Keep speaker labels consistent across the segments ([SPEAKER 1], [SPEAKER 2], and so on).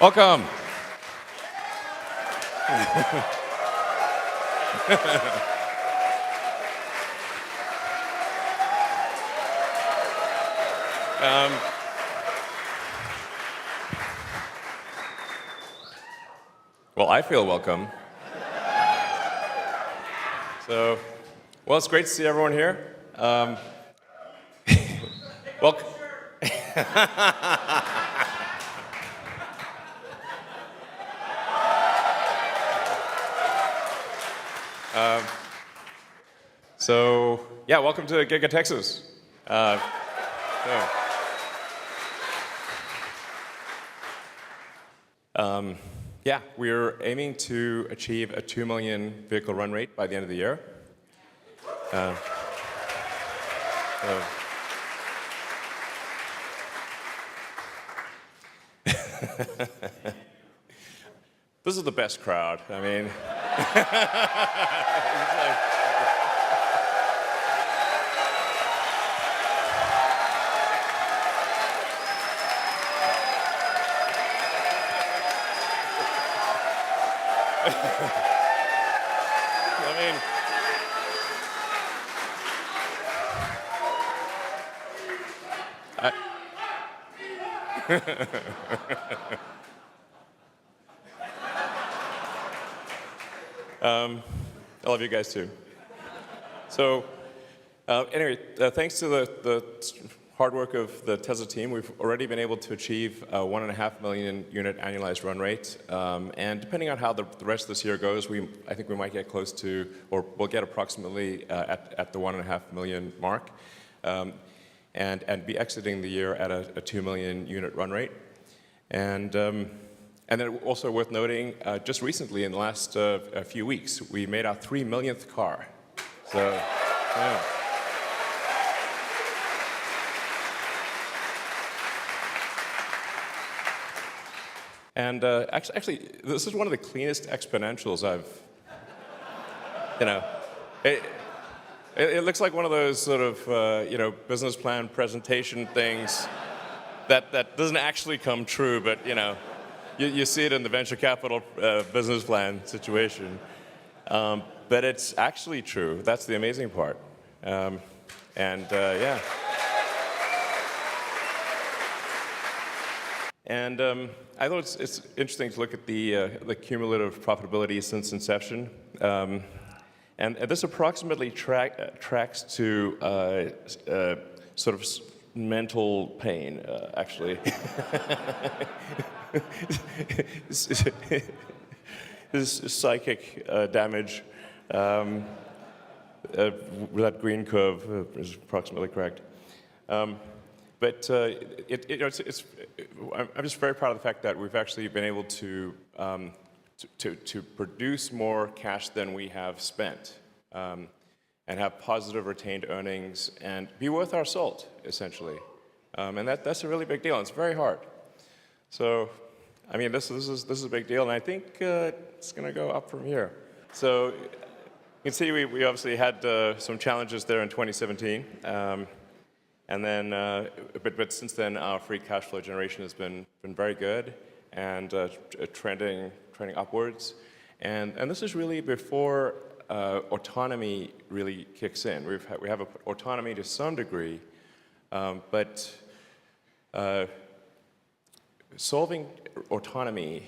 [SPEAKER 1] Welcome. Well, I feel welcome. Well, it's great to see everyone here. Welcome. Yeah, welcome to Giga Texas. Yeah, we're aiming to achieve a 2 million vehicle run rate by the end of the year. This is the best crowd. I mean, I love you guys too. Anyway, thanks to the hard work of the Tesla team, we've already been able to achieve a 1.5 million unit annualized run rate. And depending on how the rest of this year goes, I think we might get close to, or we'll get approximately at the 1.5 million mark, and be exiting the year at a 2 million unit run rate. And then also worth noting, just recently in the last few weeks, we made our 3 millionth car. So, yeah. And actually, this is one of the cleanest exponentials I've, it looks like one of those sort of, business plan presentation things that doesn't actually come true, but, you see it in the venture capital business plan situation. But it's actually true. That's the amazing part. Yeah. And I thought it's interesting to look at the cumulative profitability since inception. And this approximately tracks to sort of mental pain, actually. This psychic damage. That green curve is approximately correct. But I'm just very proud of the fact that we've actually been able to produce more cash than we have spent, and have positive retained earnings and be worth our salt, essentially. And that's a really big deal. And it's very hard. So, I mean, this is a big deal, and I think it's going to go up from here. So, you can see we obviously had some challenges there in 2017. And then, but since then, our free cash flow generation has been very good and trending upwards. And this is really before autonomy really kicks in. We have autonomy to some degree, but solving autonomy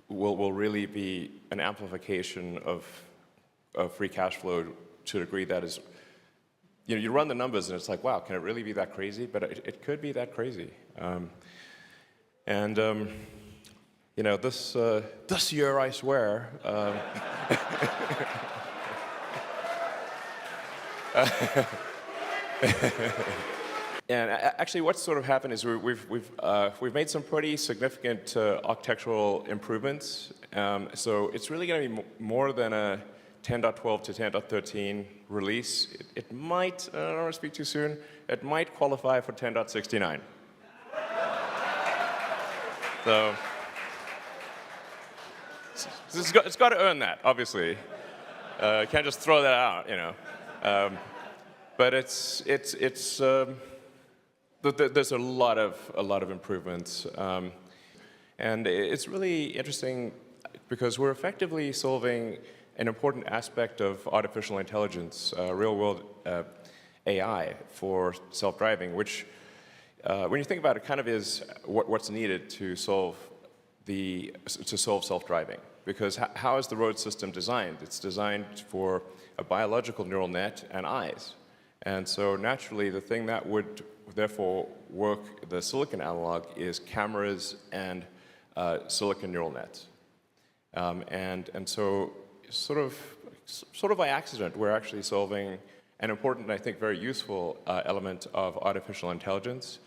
[SPEAKER 1] will really be an amplification of free cash flow to a degree that is. You run the numbers and it's like, wow, can it really be that crazy? But it could be that crazy. This year, I swear. And actually, what's sort of happened is we've made some pretty significant architectural improvements. So it's really going to be more than a 10.12 to 10.13 release. It might, I don't want to speak too soon, it might qualify for 10.69. So it's got to earn that, obviously. Can't just throw that out, But There's a lot of improvements, and it's really interesting because we're effectively solving an important aspect of artificial intelligence, real-world AI for self-driving, which, when you think about it, kind of is what's needed to solve self-driving. Because how is the road system designed? It's designed for a biological neural net and eyes. And so naturally, the thing that would therefore work, the silicon analog, is cameras and silicon neural nets. And so sort of by accident, we're actually solving an important, I think, very useful element of artificial intelligence.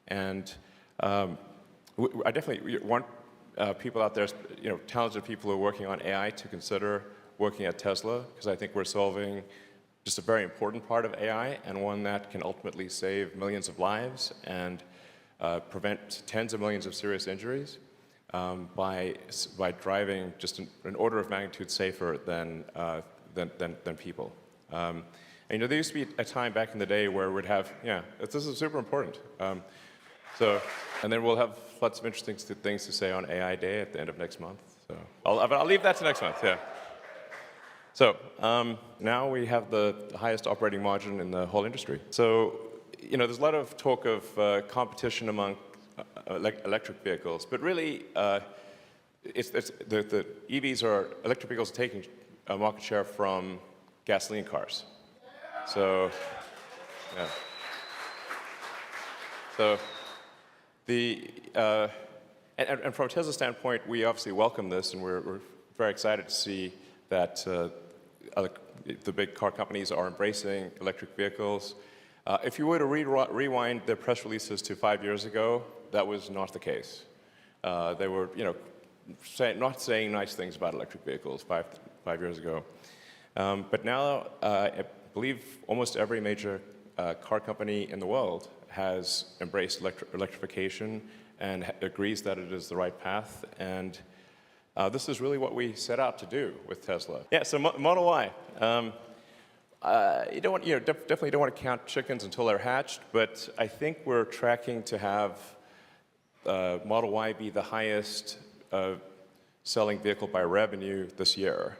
[SPEAKER 1] And I definitely want people out there, talented people who are working on AI to consider working at Tesla, because I think we're solving just a very important part of AI, and one that can ultimately save millions of lives and prevent tens of millions of serious injuries by driving just an order of magnitude safer than people. And there used to be a time back in the day where we'd have, this is super important. And then we'll have lots of interesting things to say on AI Day at the end of next month. So I'll leave that to next month, yeah. So now we have the highest operating margin in the whole industry. So there's a lot of talk of competition among electric vehicles, but really the EVs electric vehicles are taking market share from gasoline cars. So yeah. So and from a Tesla standpoint, we obviously welcome this, and we're very excited to see that the big car companies are embracing electric vehicles. If you were to rewind their press releases to 5 years ago, that was not the case. They were, not saying nice things about electric vehicles five years ago. But now, I believe almost every major car company in the world has embraced electrification and agrees that it is the right path. And this is really what we set out to do with Tesla. Yeah, so Model Y. You definitely don't want to count chickens until they're hatched, but I think we're tracking to have Model Y be the highest selling vehicle by revenue this year,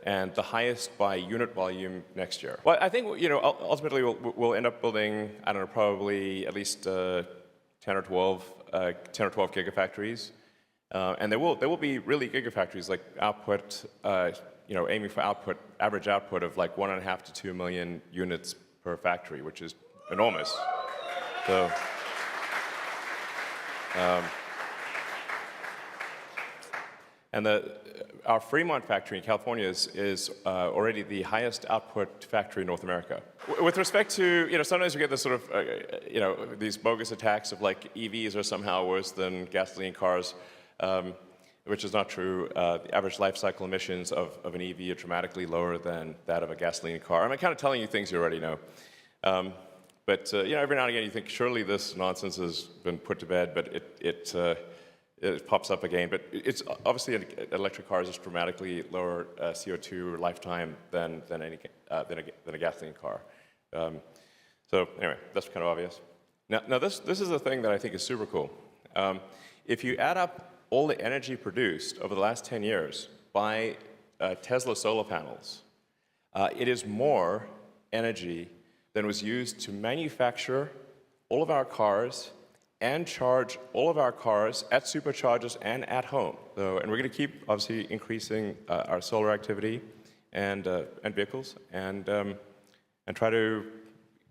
[SPEAKER 1] and the highest by unit volume next year. Well, I think ultimately we'll end up building, I don't know, probably at least 10 or 12 gigafactories, and there will be really gigafactories like output, aiming for average output of like 1.5 to 2 million units per factory, which is enormous. So. And our Fremont factory in California is already the highest output factory in North America. With respect to, sometimes you get this sort of, these bogus attacks of like EVs are somehow worse than gasoline cars, which is not true. The average life cycle emissions of an EV are dramatically lower than that of a gasoline car. I'm kind of telling you things you already know. But every now and again you think surely this nonsense has been put to bed, but it pops up again. But it's obviously an electric car is just dramatically lower CO2 lifetime than a gasoline car. So anyway, that's kind of obvious. Now this is the thing that I think is super cool. If you add up all the energy produced over the last 10 years by Tesla solar panels, it is more energy than was used to manufacture all of our cars and charge all of our cars at superchargers and at home. So, and we're going to keep, obviously, increasing our solar activity and vehicles, and try to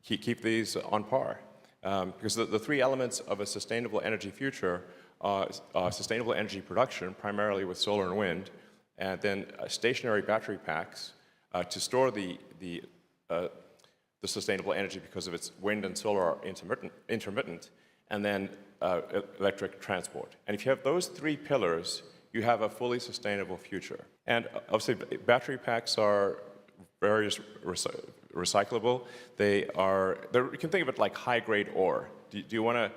[SPEAKER 1] keep these on par. Because the three elements of a sustainable energy future are sustainable energy production, primarily with solar and wind, and then stationary battery packs to store the sustainable energy because of its wind and solar are intermittent, and then electric transport. And if you have those three pillars, you have a fully sustainable future. And obviously, battery packs are very recyclable. You can think of it like high-grade ore. Do you want to,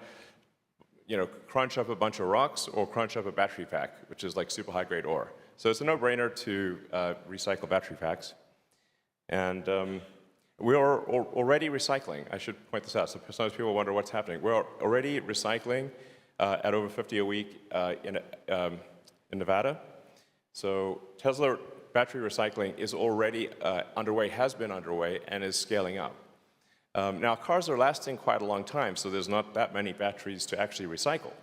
[SPEAKER 1] crunch up a bunch of rocks or crunch up a battery pack, which is like super high-grade ore? So it's a no-brainer to recycle battery packs. And We're already recycling. I should point this out. So sometimes people wonder what's happening. We're already recycling at over 50 a week in Nevada. So Tesla battery recycling is already underway, has been underway, and is scaling up. Now, cars are lasting quite a long time, so there's not that many batteries to actually recycle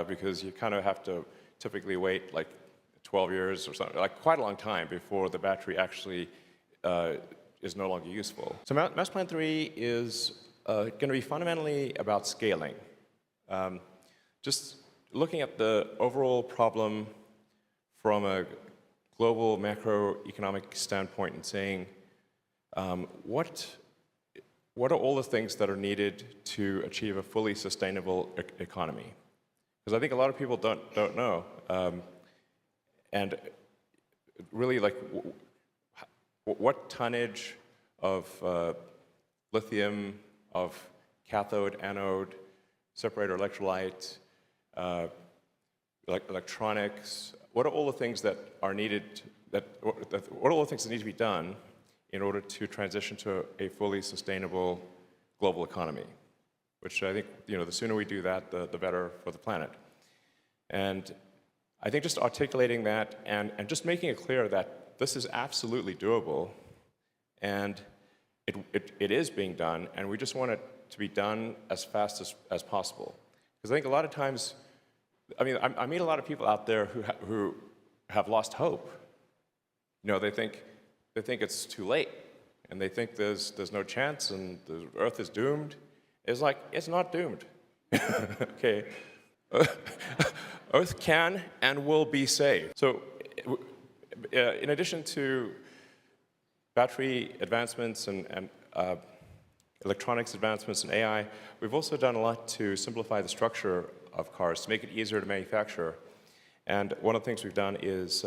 [SPEAKER 1] because you kind of have to typically wait like 12 years or something, like quite a long time before the battery actually is no longer useful. So Master Plan 3 is going to be fundamentally about scaling. Just looking at the overall problem from a global macroeconomic standpoint and saying, what are all the things that are needed to achieve a fully sustainable economy? Because I think a lot of people don't know. And really, like, what tonnage of lithium, of cathode, anode, separator electrolyte, electronics, what are all the things that are needed, what are all the things that need to be done in order to transition to a fully sustainable global economy? Which I think, the sooner we do that, the better for the planet. And I think just articulating that and just making it clear that this is absolutely doable, and it is being done, and we just want it to be done as fast as possible. Because I think a lot of times, I meet a lot of people out there who have lost hope. They think it's too late, and they think there's no chance, and the Earth is doomed. It's like, it's not doomed. Okay. Earth can and will be saved. So, in addition to battery advancements and electronics advancements and AI, we've also done a lot to simplify the structure of cars to make it easier to manufacture. And one of the things we've done is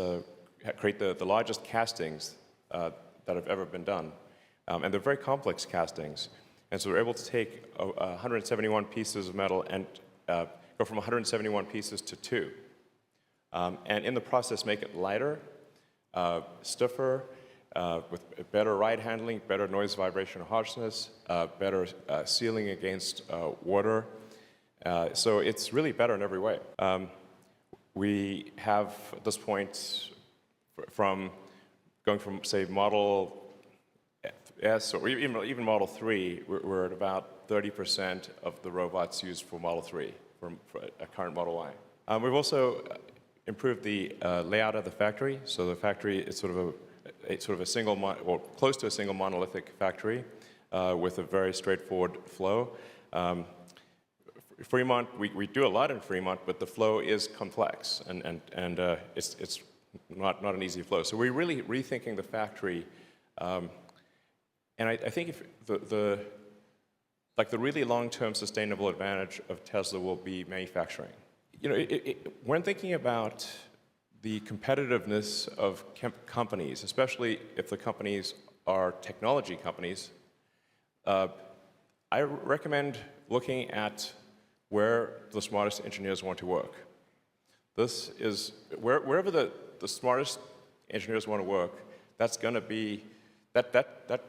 [SPEAKER 1] create the largest castings that have ever been done. And they're very complex castings. And so we're able to take 171 pieces of metal and go from 171 pieces to 2. And in the process, make it lighter, stiffer, with better ride handling, better noise, vibration, harshness, better sealing against water. So it's really better in every way. We have, at this point, going from, say, Model S, or even Model 3, we're at about 30% of the robots used for Model 3, for a current Model Y. We've also improved the layout of the factory. So the factory is sort of a single, or close to a single monolithic factory with a very straightforward flow. Fremont, we do a lot in Fremont, but the flow is complex, and it's not an easy flow. So we're really rethinking the factory, and I think if the really long-term sustainable advantage of Tesla will be manufacturing. When thinking about the competitiveness of companies, especially if the companies are technology companies, I recommend looking at where the smartest engineers want to work. This is wherever the smartest engineers want to work. That's going to be that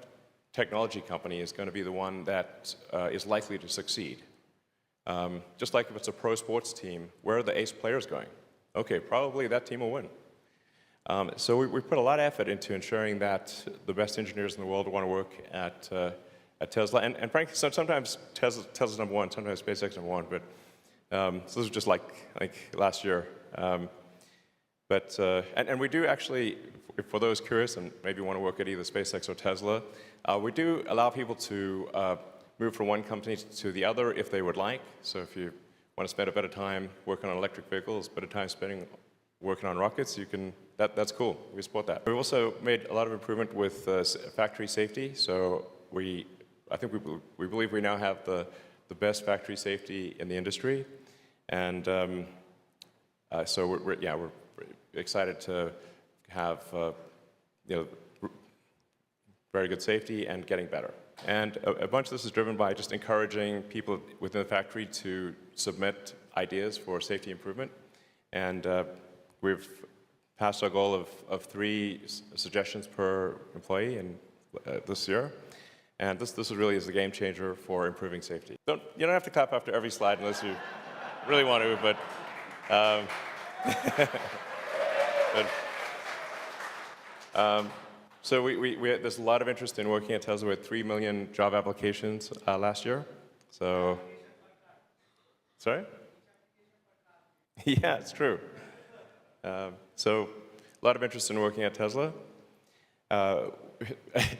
[SPEAKER 1] technology company is going to be the one that is likely to succeed. Just like if it's a pro sports team, where are the ace players going? Okay, probably that team will win. So we put a lot of effort into ensuring that the best engineers in the world want to work at Tesla. And frankly, sometimes Tesla's number one, sometimes SpaceX number one. But so this was just like last year. And we do actually, for those curious and maybe want to work at either SpaceX or Tesla, we do allow people to move from one company to the other if they would like. So if you want to spend a better time working on electric vehicles, better time spending working on rockets, you can. That's cool. We support that. We've also made a lot of improvement with factory safety. So I think we believe we now have the best factory safety in the industry, and so we're excited to have very good safety and getting better. And a bunch of this is driven by just encouraging people within the factory to submit ideas for safety improvement. And we've passed our goal of 3 suggestions per employee this year. And this really is the game changer for improving safety. You don't have to clap after every slide unless you really want to, but, so there's a lot of interest in working at Tesla with 3 million job applications last year. So, sorry? Yeah, it's true. So a lot of interest in working at Tesla.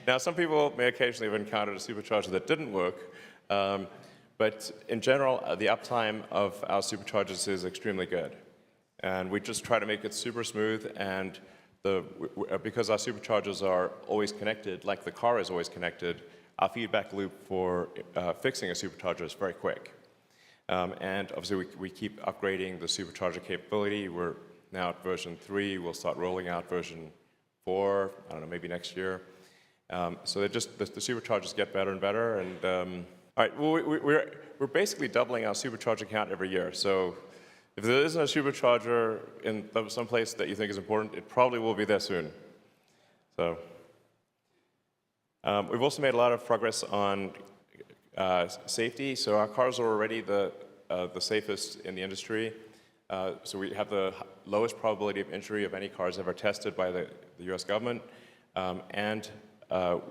[SPEAKER 1] Now, some people may occasionally have encountered a supercharger that didn't work, but in general, the uptime of our superchargers is extremely good. And we just try to make it super smooth, and because our superchargers are always connected, like the car is always connected, our feedback loop for fixing a supercharger is very quick. And obviously, we keep upgrading the supercharger capability. We're now at version 3. We'll start rolling out version 4, I don't know, maybe next year. So the superchargers get better and better. And all right, well, we're basically doubling our supercharger count every year. So if there isn't a supercharger in some place that you think is important, it probably will be there soon. So we've also made a lot of progress on safety. So our cars are already the safest in the industry. So we have the lowest probability of injury of any cars ever tested by the US government. And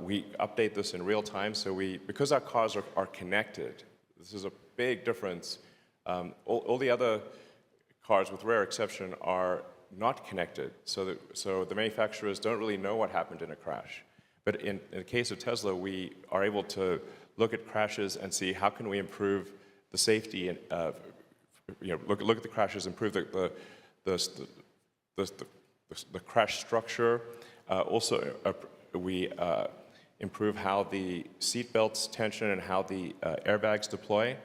[SPEAKER 1] we update this in real time. So because our cars are connected, this is a big difference. All the other cars, with rare exception, are not connected. So the manufacturers don't really know what happened in a crash. But in the case of Tesla, we are able to look at crashes and see how can we improve the safety and look at the crashes, improve the crash structure. Also, we improve how the seat belts tension and how the airbags deploy.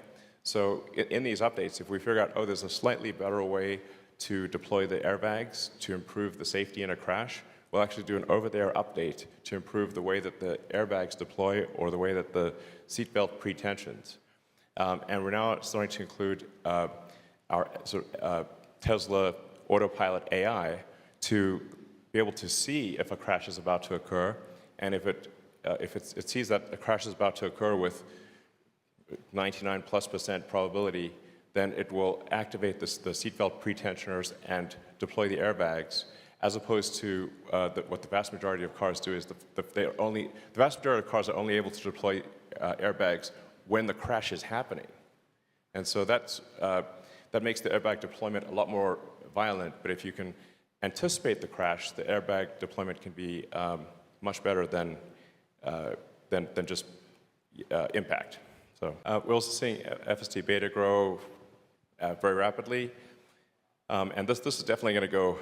[SPEAKER 1] So in these updates, if we figure out, oh, there's a slightly better way to deploy the airbags to improve the safety in a crash, we'll actually do an over-the-air update to improve the way that the airbags deploy or the way that the seatbelt pre-tensions. And we're now starting to include our Tesla Autopilot AI to be able to see if a crash is about to occur, and if it sees that a crash is about to occur with 99+% probability, then it will activate the seatbelt pre-tensioners and deploy the airbags, as opposed to what the vast majority of cars do is the vast majority of cars are only able to deploy airbags when the crash is happening. And so that makes the airbag deployment a lot more violent, but if you can anticipate the crash, the airbag deployment can be much better than just impact. So we're also seeing FSD beta grow very rapidly, and this is definitely going to go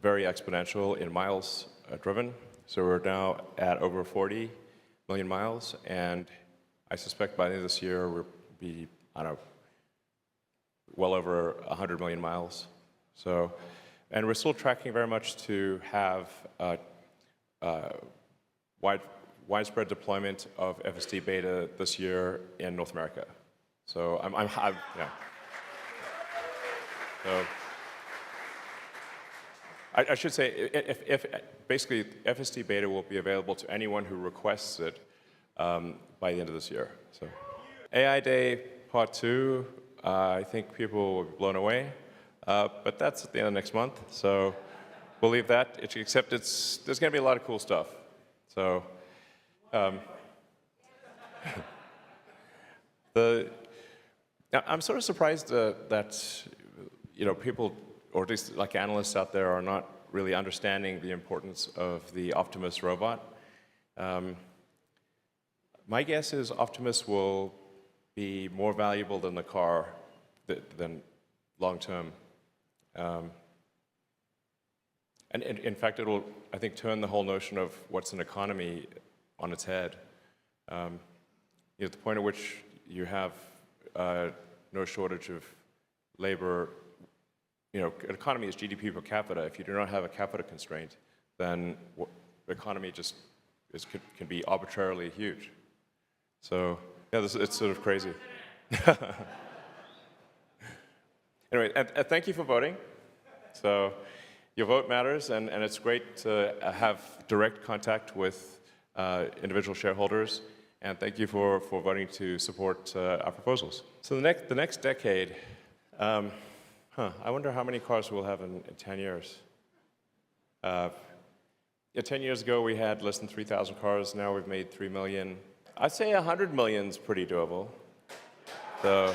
[SPEAKER 1] very exponential in miles driven. So we're now at over 40 million miles, and I suspect by the end of this year we'll be, I don't know, well over 100 million miles. So, and we're still tracking very much to have widespread deployment of FSD beta this year in North America. So yeah. So I should say, if basically FSD beta will be available to anyone who requests it by the end of this year. So AI Day Part 2, I think people will be blown away, but that's at the end of next month. So we'll leave that. Except there's going to be a lot of cool stuff. So I'm sort of surprised that people, or at least like analysts out there, are not really understanding the importance of the Optimus robot. My guess is Optimus will be more valuable than the car than long term. And in fact, it will, I think, turn the whole notion of what's an economy on its head. At the point at which you have no shortage of labor, an economy is GDP per capita. If you do not have a capita constraint, then the economy just can be arbitrarily huge. So yeah, it's sort of crazy. Anyway, and thank you for voting. So your vote matters, and it's great to have direct contact with individual shareholders. And thank you for voting to support our proposals. So the next decade, I wonder how many cars we'll have in 10 years. 10 years ago, we had less than 3,000 cars. Now we've made 3 million. I'd say 100 million is pretty doable. So.